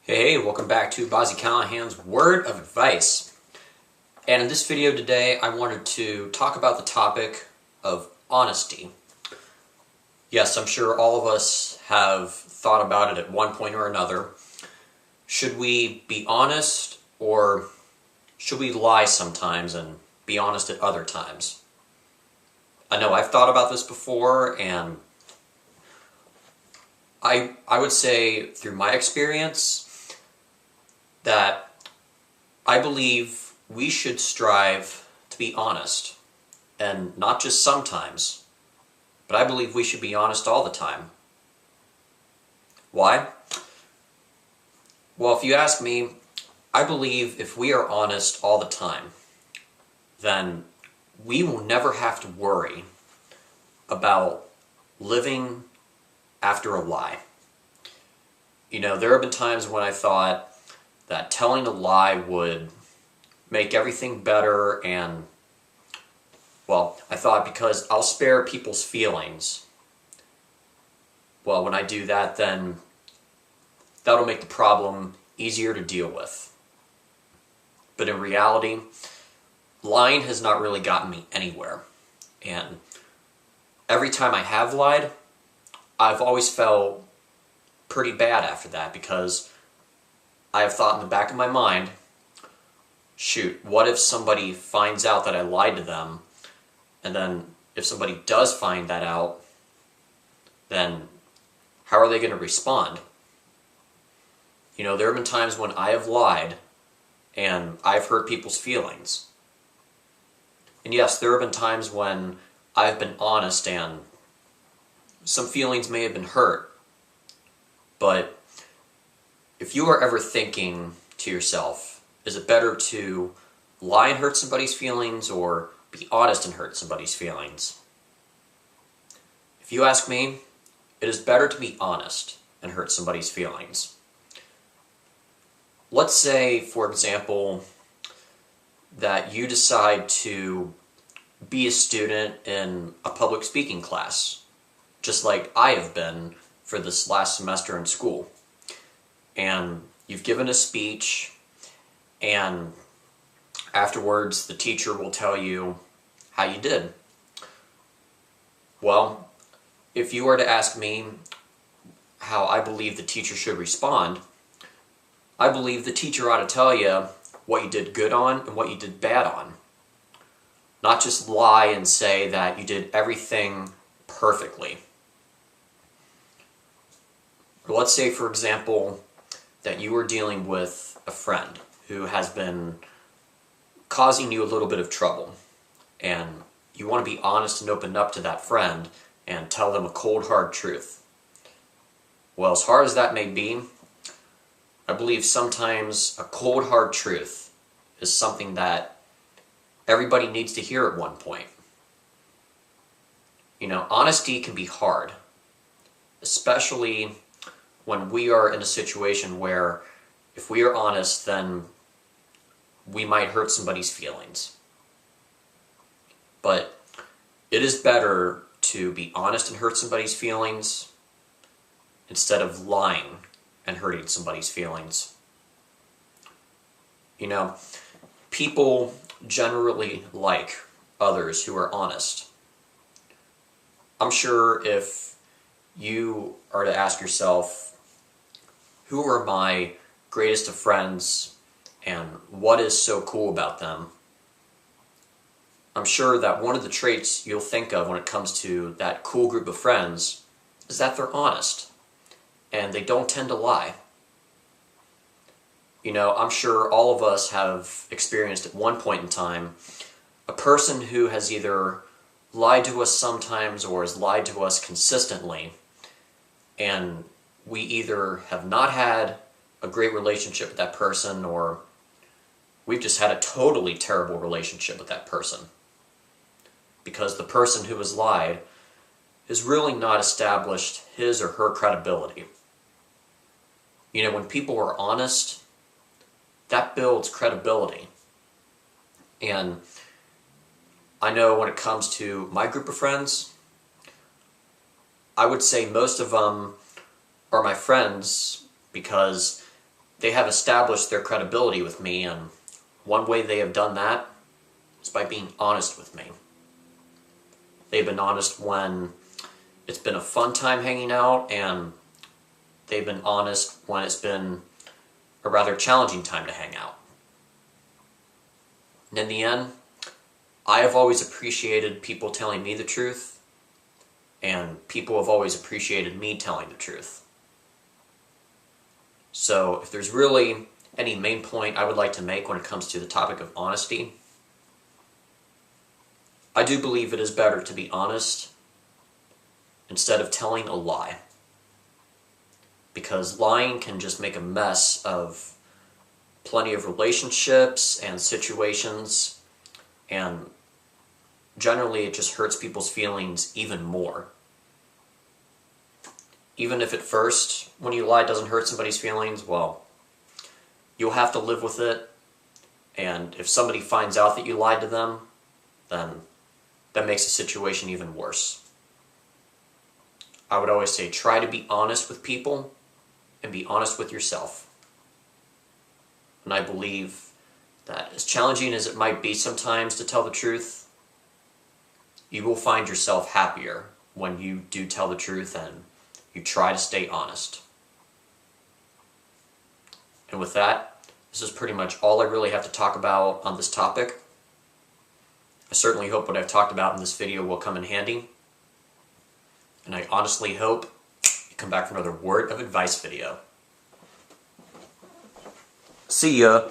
Hey, welcome back to Bobb-z Callahan's Word of Advice. And in this video today, I wanted to talk about the topic of honesty. Yes, I'm sure all of us have thought about it at one point or another. Should we be honest, or should we lie sometimes and be honest at other times? I know I've thought about this before, and I would say through my experience that I believe we should strive to be honest, and not just sometimes, but I believe we should be honest all the time. Why? Well, if you ask me, I believe if we are honest all the time, then we will never have to worry about living after a lie. You know, there have been times when I thought that telling a lie would make everything better, and, well, I thought because I'll spare people's feelings, well, when I do that, then that'll make the problem easier to deal with. But in reality, lying has not really gotten me anywhere. And every time I have lied, I've always felt pretty bad after that, because I have thought in the back of my mind, shoot, what if somebody finds out that I lied to them, and then if somebody does find that out, then how are they going to respond? You know, there have been times when I have lied, and I've hurt people's feelings. And yes, there have been times when I've been honest, and some feelings may have been hurt, but if you are ever thinking to yourself, is it better to lie and hurt somebody's feelings, or be honest and hurt somebody's feelings? If you ask me, it is better to be honest and hurt somebody's feelings. Let's say, for example, that you decide to be a student in a public speaking class, just like I have been for this last semester in school. And you've given a speech, and afterwards the teacher will tell you how you did. Well, if you were to ask me how I believe the teacher should respond, I believe the teacher ought to tell you what you did good on and what you did bad on. Not just lie and say that you did everything perfectly. Or let's say, for example, that you are dealing with a friend who has been causing you a little bit of trouble, and you want to be honest and open up to that friend and tell them a cold, hard truth. Well, as hard as that may be, I believe sometimes a cold, hard truth is something that everybody needs to hear at one point. You know, honesty can be hard, especially when we are in a situation where if we are honest, then we might hurt somebody's feelings. But it is better to be honest and hurt somebody's feelings instead of lying and hurting somebody's feelings. You know, people generally like others who are honest. I'm sure if you are to ask yourself, who are my greatest of friends and what is so cool about them, I'm sure that one of the traits you'll think of when it comes to that cool group of friends is that they're honest and they don't tend to lie. You know, I'm sure all of us have experienced at one point in time a person who has either lied to us sometimes or has lied to us consistently, and we either have not had a great relationship with that person, or we've just had a totally terrible relationship with that person, because the person who has lied has really not established his or her credibility. You know, when people are honest, that builds credibility. And I know when it comes to my group of friends, I would say most of them are my friends because they have established their credibility with me, and one way they have done that is by being honest with me. They've been honest when it's been a fun time hanging out, and they've been honest when it's been a rather challenging time to hang out. And in the end, I have always appreciated people telling me the truth, and people have always appreciated me telling the truth. So if there's really any main point I would like to make when it comes to the topic of honesty, I do believe it is better to be honest instead of telling a lie. Because lying can just make a mess of plenty of relationships and situations, and generally it just hurts people's feelings even more. Even if at first, when you lie, it doesn't hurt somebody's feelings, well, you'll have to live with it, and if somebody finds out that you lied to them, then that makes the situation even worse. I would always say, try to be honest with people, and be honest with yourself. And I believe that as challenging as it might be sometimes to tell the truth, you will find yourself happier when you do tell the truth and you try to stay honest. And with that, this is pretty much all I really have to talk about on this topic. I certainly hope what I've talked about in this video will come in handy. And I honestly hope you come back for another word of advice video. See ya!